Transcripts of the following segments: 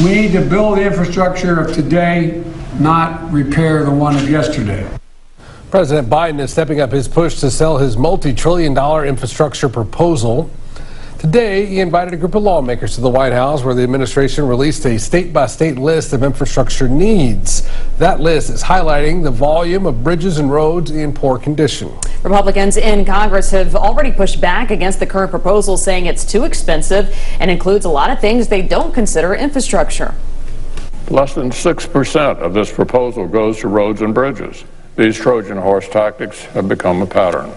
We need to build the infrastructure of today, not repair the one of yesterday. President Biden is stepping up his push to sell his multi-trillion-dollar infrastructure proposal. Today, he invited a group of lawmakers to the White House where the administration released a state-by-state list of infrastructure needs. That list is highlighting the volume of bridges and roads in poor condition. Republicans in Congress have already pushed back against the current proposal, saying it's too expensive and includes a lot of things they don't consider infrastructure. Less than 6% of this proposal goes to roads and bridges. These Trojan horse tactics have become a pattern.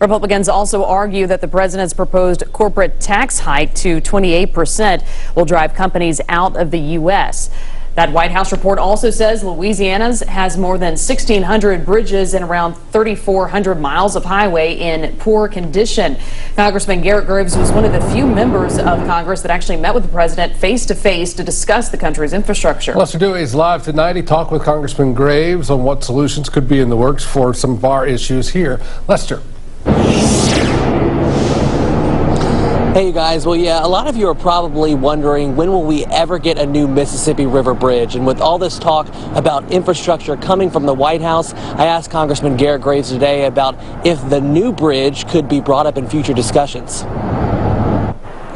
Republicans also argue that the president's proposed corporate tax hike to 28% will drive companies out of the U.S. That White House report also says Louisiana has more than 1,600 bridges and around 3,400 miles of highway in poor condition. Congressman Garret was one of the few members of Congress that actually met with the president face-to-face to discuss the country's infrastructure. Lester Dewey is live tonight. He talked with Congressman Graves on what solutions could be in the works for some of our issues here. Lester. Hey you guys, well yeah, a lot of you are probably wondering when will we ever get a new Mississippi River bridge, and with all this talk about infrastructure coming from the White House, I asked Congressman Garret Graves today about if the new bridge could be brought up in future discussions.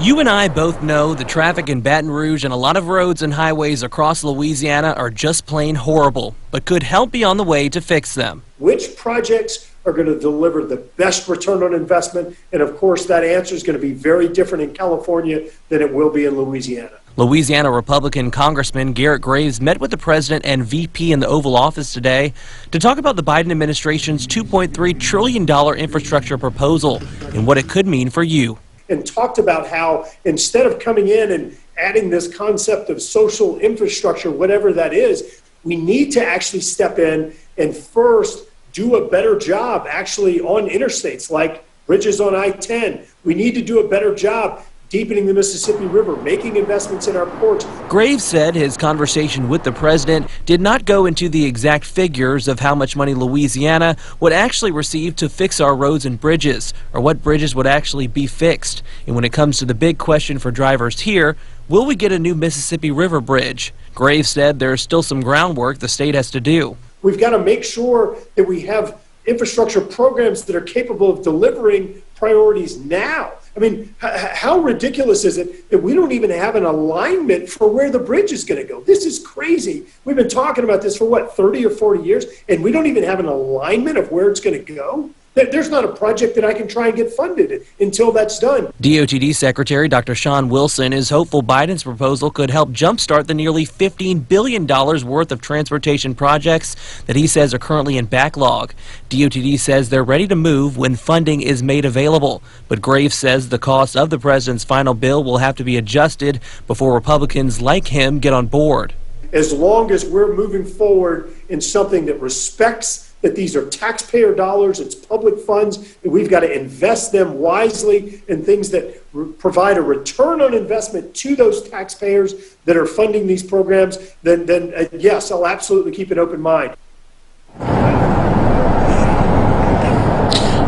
You and I both know the traffic in Baton Rouge and a lot of roads and highways across Louisiana are just plain horrible, but could help be on the way to fix them. Which projects are going to deliver the best return on investment? And of course, that answer is going to be very different in California than it will be in Louisiana. Louisiana Republican Congressman Garret Graves met with the president and VP in the Oval Office today to talk about the Biden administration's $2.3 trillion infrastructure proposal and what it could mean for you. And talked about how instead of coming in and adding this concept of social infrastructure, whatever that is, we need to actually step in and first do a better job actually on interstates like bridges on I-10. We need to do a better job deepening the Mississippi River, making investments in our ports. Graves said his conversation with the president did not go into the exact figures of how much money Louisiana would actually receive to fix our roads and bridges, or what bridges would actually be fixed. And when it comes to the big question for drivers here, will we get a new Mississippi River bridge? Graves said there's still some groundwork the state has to do. We've got to make sure that we have infrastructure programs that are capable of delivering priorities now. I mean, how ridiculous is it that we don't even have an alignment for where the bridge is going to go? This is crazy. We've been talking about this for, what, 30 or 40 years, and we don't even have an alignment of where it's going to go? There's not a project that I can try and get funded until that's done. DOTD Secretary Dr. Sean Wilson is hopeful Biden's proposal could help jumpstart the nearly $15 billion worth of transportation projects that he says are currently in backlog. DOTD says they're ready to move when funding is made available, but Graves says the cost of the president's final bill will have to be adjusted before Republicans like him get on board. As long as we're moving forward in something that respects that these are taxpayer dollars, it's public funds, and we've got to invest them wisely in things that provide a return on investment to those taxpayers that are funding these programs, then yes, I'll absolutely keep an open mind.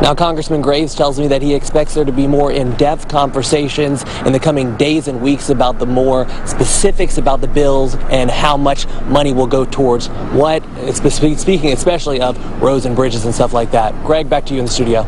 Now, Congressman Graves tells me that he expects there to be more in-depth conversations in the coming days and weeks about the more specifics about the bills and how much money will go towards what, speaking especially of roads and bridges and stuff like that. Greg, back to you in the studio.